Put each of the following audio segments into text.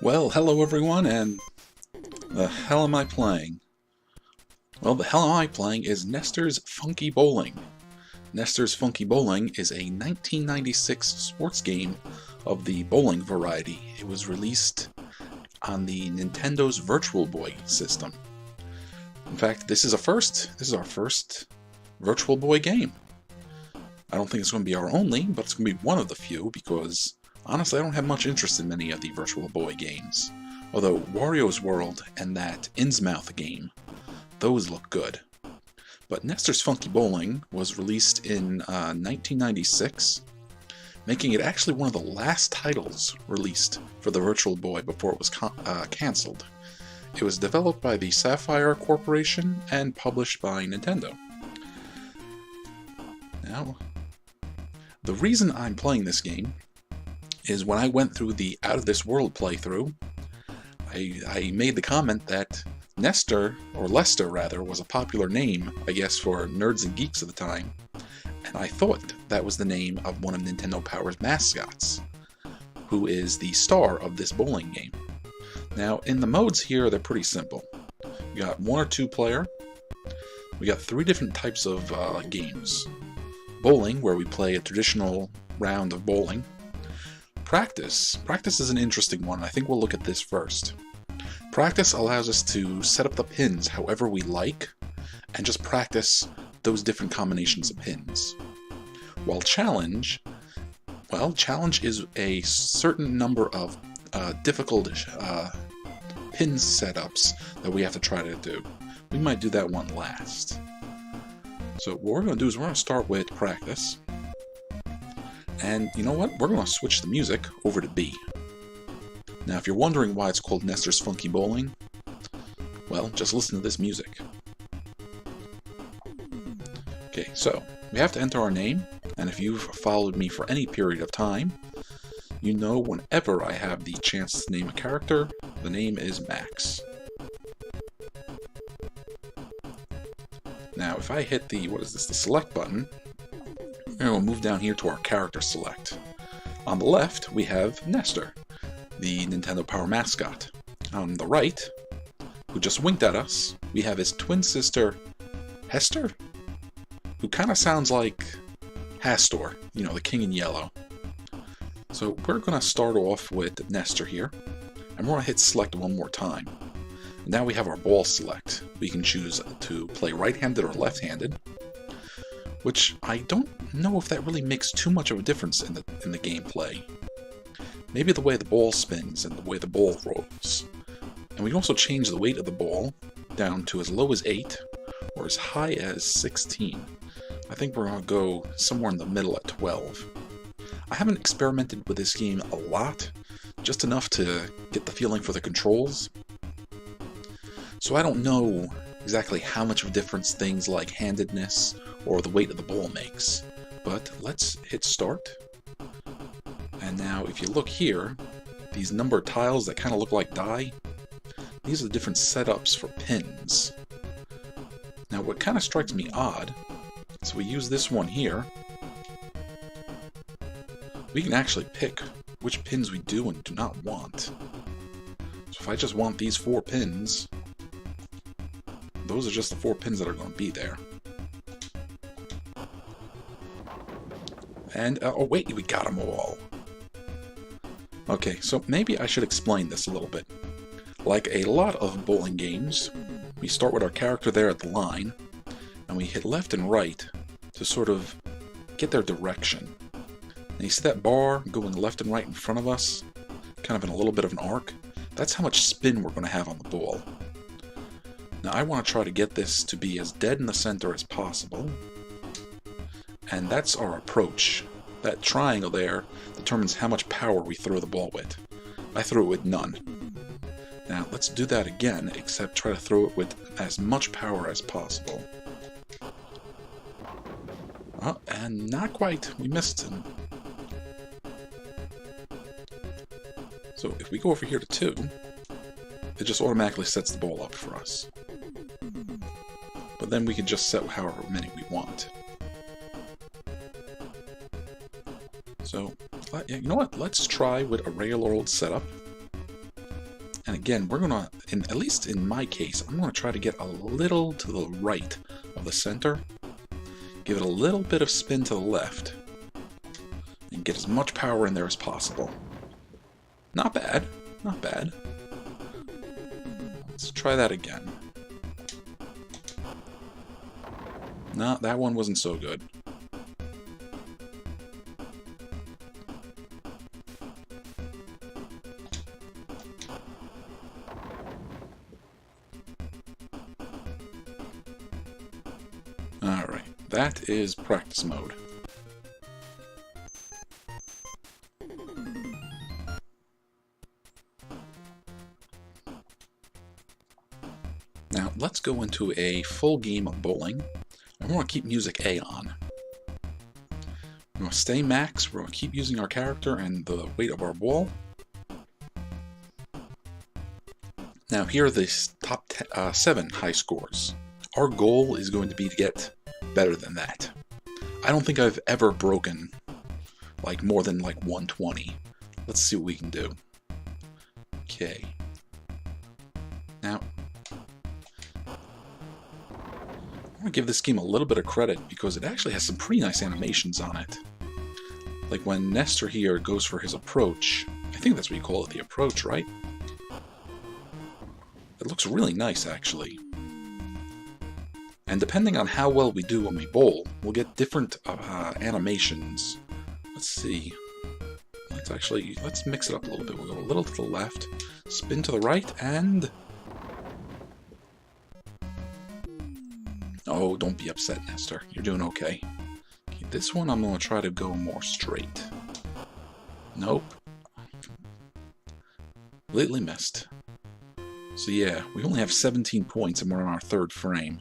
Well, hello everyone, and the hell am I playing? Well, the hell am I playing is Nestor's Funky Bowling. Nestor's Funky Bowling is a 1996 sports game of the bowling variety. It was released on the Nintendo's Virtual Boy system. In fact, this is a first. This is our first Virtual Boy game. I don't think it's going to be our only, but it's going to be one of the few because honestly, I don't have much interest in many of the Virtual Boy games. Although Wario's World and that Innsmouth game, those look good. But Nestor's Funky Bowling was released in 1996, making it actually one of the last titles released for the Virtual Boy before it was cancelled. It was developed by the Saffire Corporation and published by Nintendo. Now, the reason I'm playing this game is when I went through the Out of This World playthrough, I made the comment that Nestor, or Lester rather, was a popular name, I guess, for nerds and geeks at the time, and I thought that was the name of one of Nintendo Power's mascots, who is the star of this bowling game. Now, in the modes here, they're pretty simple. We got 1 or 2 player, we got 3 different types of games. Bowling, where we play a traditional round of bowling. Practice is an interesting one. I think we'll look at this first. Practice allows us to set up the pins however we like and just practice those different combinations of pins. While challenge is a certain number of difficult pin setups that we have to try to do. We might do that one last. So what we're going to do is we're going to start with practice. And you know what? We're going to switch the music over to B. Now, if you're wondering why it's called Nestor's Funky Bowling, well, just listen to this music. Okay, so we have to enter our name, and if you've followed me for any period of time, you know whenever I have the chance to name a character, the name is Max. Now, if I hit the, the select button, we'll move down here to our character select. On the left, we have Nestor, the Nintendo Power mascot. On the right, who just winked at us, we have his twin sister, Hester, who kind of sounds like Hastor, the king in yellow. So we're going to start off with Nestor here, and we're going to hit select one more time. And now we have our ball select. We can choose to play right-handed or left-handed, which I don't know if that really makes too much of a difference in the gameplay. Maybe the way the ball spins and the way the ball rolls. And we can also change the weight of the ball down to as low as 8 or as high as 16. I think we're going to go somewhere in the middle at 12. I haven't experimented with this game a lot, just enough to get the feeling for the controls. So I don't know exactly how much of a difference things like handedness or the weight of the ball makes. But let's hit start. And now if you look here, these number tiles that kind of look like die, these are the different setups for pins. Now what kind of strikes me odd, so we use this one here, we can actually pick which pins we do and do not want. So if I just want these 4 pins, those are just the 4 pins that are going to be there. And, oh wait, we got them all. Okay, so maybe I should explain this a little bit. Like a lot of bowling games, we start with our character there at the line, and we hit left and right to sort of get their direction. And you see that bar going left and right in front of us, kind of in a little bit of an arc? That's how much spin we're going to have on the ball. Now I want to try to get this to be as dead in the center as possible, and that's our approach. That triangle there determines how much power we throw the ball with. I threw it with none. Now let's do that again, except try to throw it with as much power as possible. Oh, and not quite. We missed him. So if we go over here to 2, it just automatically sets the ball up for us. But then we can just set however many we want. So You know what? Let's try with a regular old setup. And again, we're gonna, at least in my case, I'm gonna try to get a little to the right of the center. Give it a little bit of spin to the left. And get as much power in there as possible. Not bad. Not bad. Let's try that again. No, that one wasn't so good. Alright, that is practice mode. Now, let's go into a full game of bowling. I want to keep music A on. We're going to stay max, we're going to keep using our character and the weight of our ball. Now, here are the top 7 high scores. Our goal is going to be to get better than that. I don't think I've ever broken like more than like 120. Let's see what we can do. Okay. Now, I want to give this game a little bit of credit because it actually has some pretty nice animations on it. Like when Nestor here goes for his approach, I think that's what you call it, the approach, right? It looks really nice, actually. And depending on how well we do when we bowl, we'll get different animations. Let's see. Let's mix it up a little bit. We'll go a little to the left, spin to the right, and... Oh, don't be upset, Nestor. You're doing okay. Okay, this one I'm going to try to go more straight. Nope. Completely missed. So yeah, we only have 17 points and we're on our 3rd frame.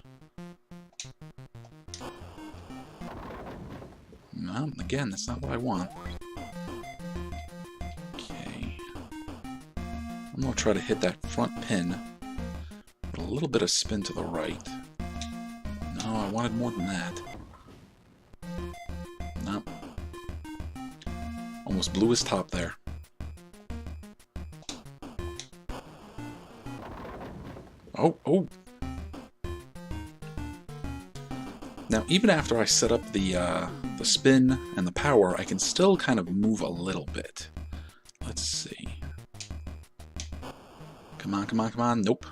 Well, again, that's not what I want. Okay. I'm going to try to hit that front pin with a little bit of spin to the right. No, I wanted more than that. No. Almost blew his top there. Oh! Now, even after I set up the spin and the power, I can still kind of move a little bit. Let's see. Come on, come on, come on. Nope.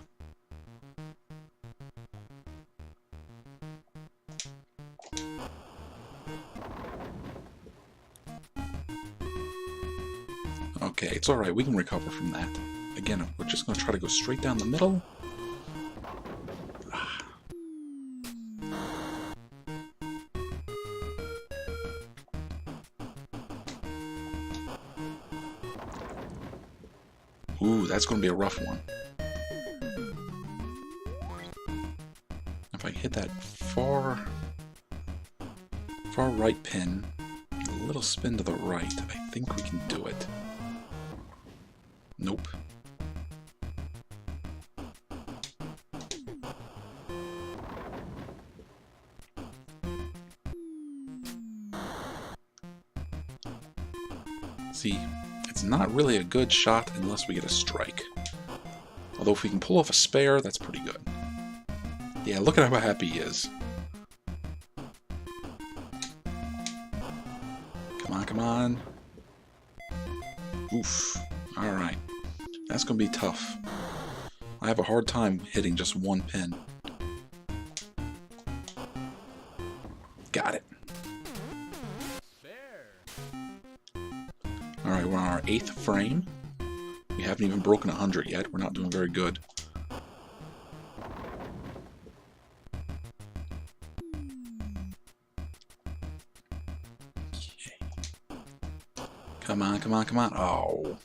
Okay, it's alright. We can recover from that. Again, we're just going to try to go straight down the middle. Ooh, that's going to be a rough one. If I hit that far right pin, a little spin to the right, I think we can do it. Nope. See, it's not really a good shot unless we get a strike. Although if we can pull off a spare, that's pretty good. Yeah, look at how happy he is. Come on, come on. Oof. Alright. That's going to be tough. I have a hard time hitting just one pin. Got it. Alright, we're on our 8th frame. We haven't even broken 100 yet. We're not doing very good. Okay. Come on, come on, come on. Oh.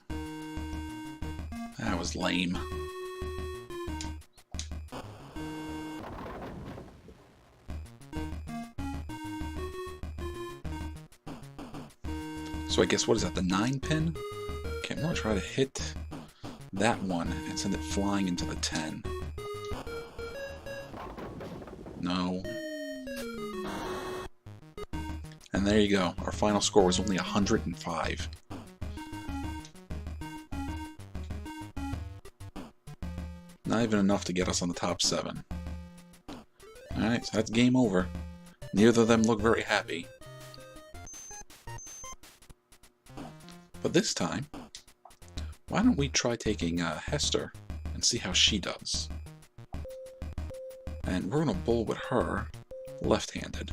That was lame. So I guess, what is that, the 9 pin? Okay, I'm going to try to hit that one and send it flying into the 10. No. And there you go. Our final score was only 105. Not even enough to get us on the top 7. Alright, so that's game over. Neither of them look very happy. But this time, why don't we try taking Hester and see how she does. And we're going to bowl with her left-handed.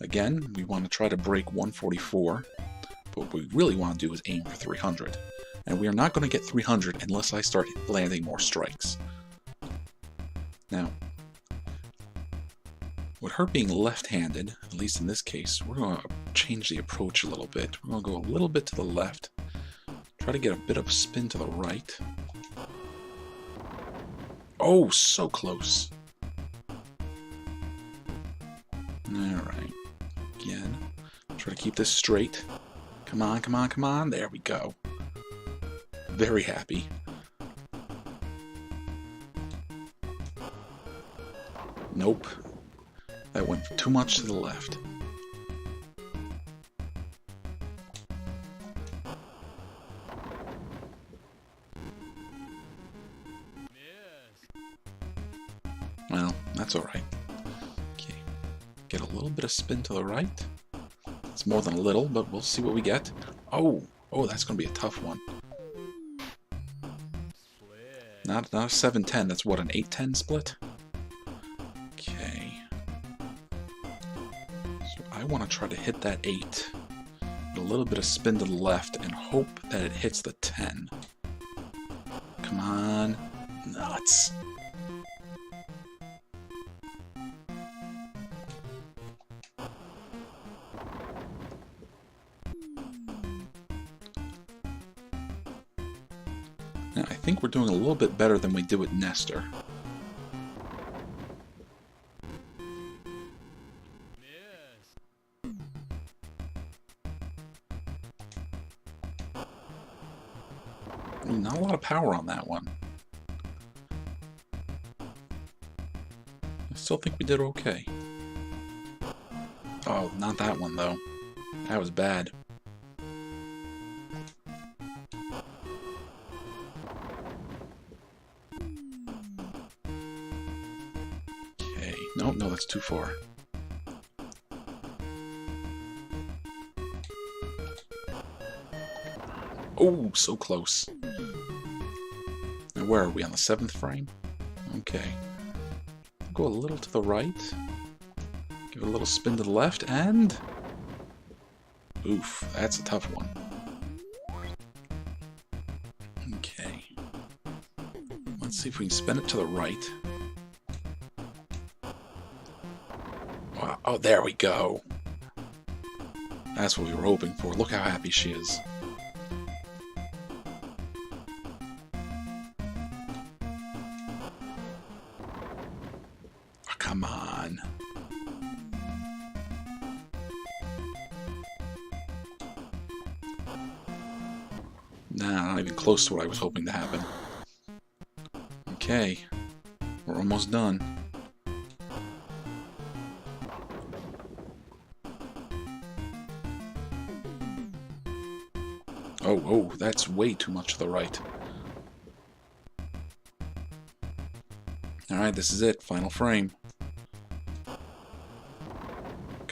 Again, we want to try to break 144, but what we really want to do is aim for 300. And we are not going to get 300 unless I start landing more strikes. Now, with her being left-handed, at least in this case, we're going to change the approach a little bit. We're going to go a little bit to the left, try to get a bit of spin to the right. Oh, so close. Alright. Again, try to keep this straight. Come on, come on, come on. There we go. Very happy. Nope. That went too much to the left. Well, that's alright. Okay. Get a little bit of spin to the right. It's more than a little, but we'll see what we get. Oh, that's going to be a tough one. Not a 7-10, that's what, an 8-10 split? Okay. So I want to try to hit that 8. With a little bit of spin to the left and hope that it hits the 10. Come on. Nuts. Now, I think we're doing a little bit better than we did with Nestor. Not a lot of power on that one. I still think we did okay. Oh, not that one though. That was bad. Okay, no, that's too far. Oh, so close. Now where are we, on the 7th frame? Okay. Go a little to the right. Give it a little spin to the left, and... oof, that's a tough one. Okay. Let's see if we can spin it to the right. Wow. Oh, there we go. That's what we were hoping for. Look how happy she is. Come on. Nah, not even close to what I was hoping to happen. Okay. We're almost done. Oh, that's way too much to the right. Alright, this is it. Final frame.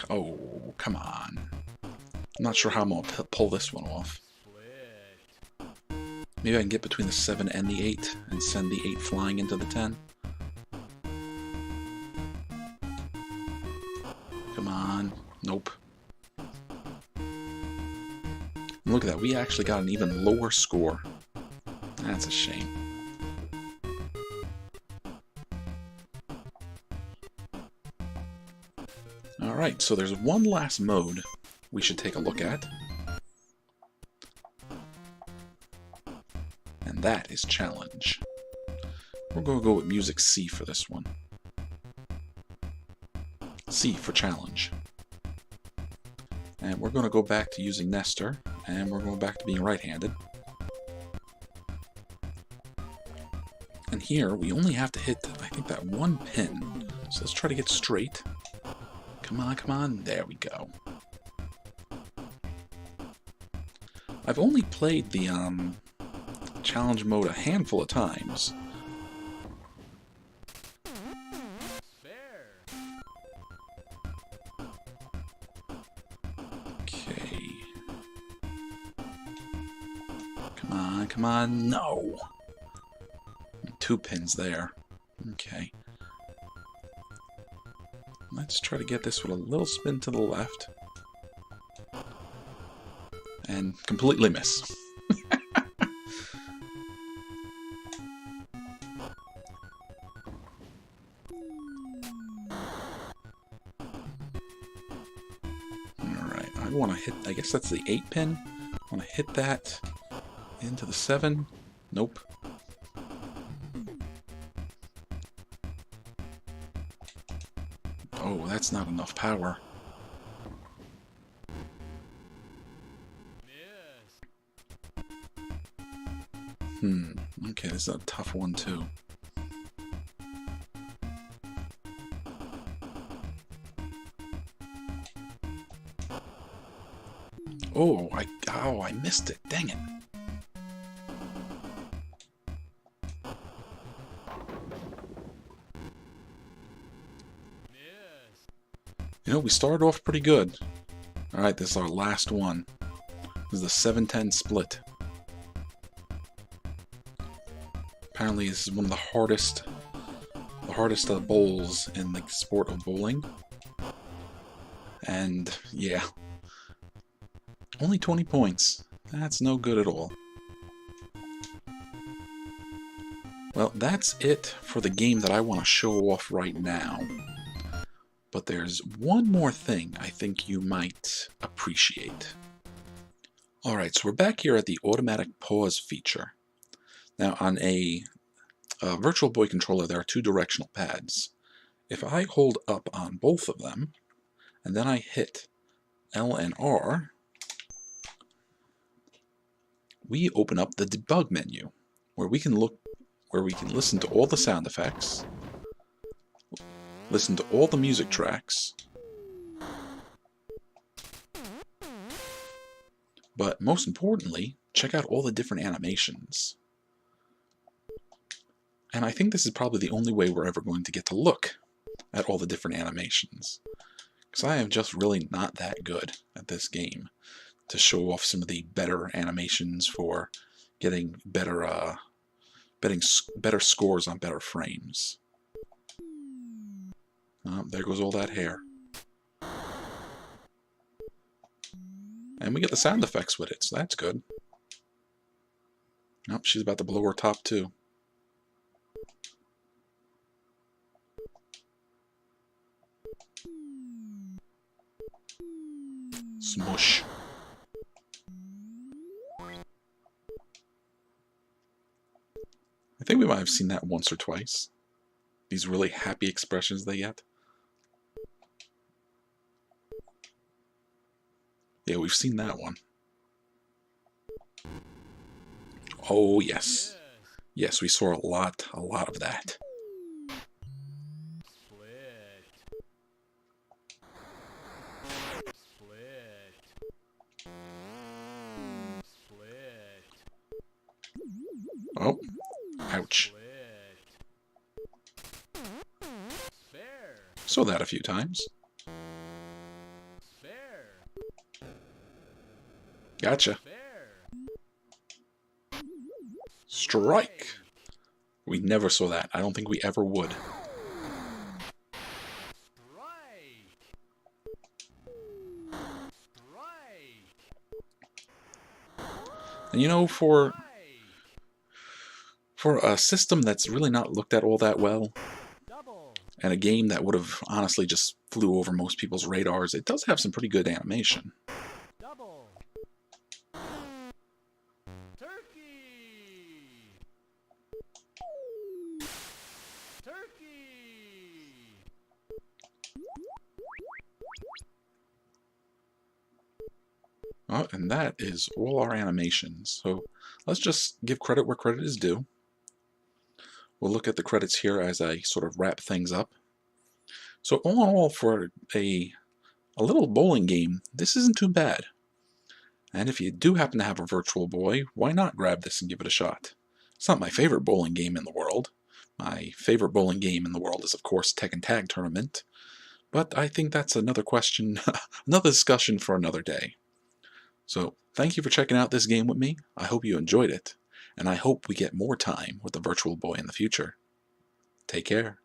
Oh, come on. I'm not sure how I'm going to pull this one off. Maybe I can get between the 7 and the 8 and send the 8 flying into the 10. Come on. Nope. And look at that. We actually got an even lower score. That's a shame. Alright, so there's one last mode we should take a look at. And that is Challenge. We're going to go with Music C for this one. C for Challenge. And we're going to go back to using Nestor, and we're going back to being right-handed. And here, we only have to hit, I think, that one pin. So let's try to get straight. Come on, come on. There we go. I've only played the challenge mode a handful of times. Okay. Come on, come on, no! 2 pins there. Okay. Let's try to get this with a little spin to the left. And completely miss. Alright, I want to hit, I guess that's the 8 pin. I want to hit that into the 7. Nope. Oh, that's not enough power. Okay, this is a tough one too. Oh, I missed it. Dang it. You know, we started off pretty good. Alright, this is our last one. This is the 7-10 split. Apparently this is one of the hardest bowls in the sport of bowling. And yeah, only 20 points. That's no good at all. Well, that's it for the game that I want to show off right now. But there's one more thing I think you might appreciate. Alright, so we're back here at the automatic pause feature. Now on a Virtual Boy controller there are 2 directional pads. If I hold up on both of them, and then I hit L and R, we open up the debug menu, where we can listen to all the sound effects, listen to all the music tracks, but most importantly, check out all the different animations. And I think this is probably the only way we're ever going to get to look at all the different animations. Because I am just really not that good at this game to show off some of the better animations for getting better better scores on better frames. There goes all that hair. And we get the sound effects with it, so that's good. Nope, she's about to blow her top too. Smush. I think we might have seen that once or twice. These really happy expressions they get. Yeah, we've seen that one. Oh, yes. Yes, we saw a lot of that. Oh, ouch. Saw that a few times. Gotcha. Strike. We never saw that. I don't think we ever would. And you know, for a system that's really not looked at all that well, and a game that would have honestly just flew over most people's radars, it does have some pretty good animation. Oh, and that is all our animations. So let's just give credit where credit is due. We'll look at the credits here as I sort of wrap things up. So all in all, for a little bowling game, this isn't too bad. And if you do happen to have a Virtual Boy, why not grab this and give it a shot? It's not my favorite bowling game in the world. My favorite bowling game in the world is, of course, Tekken Tag Tournament. But I think that's another question, another discussion for another day. So, thank you for checking out this game with me. I hope you enjoyed it, and I hope we get more time with the Virtual Boy in the future. Take care.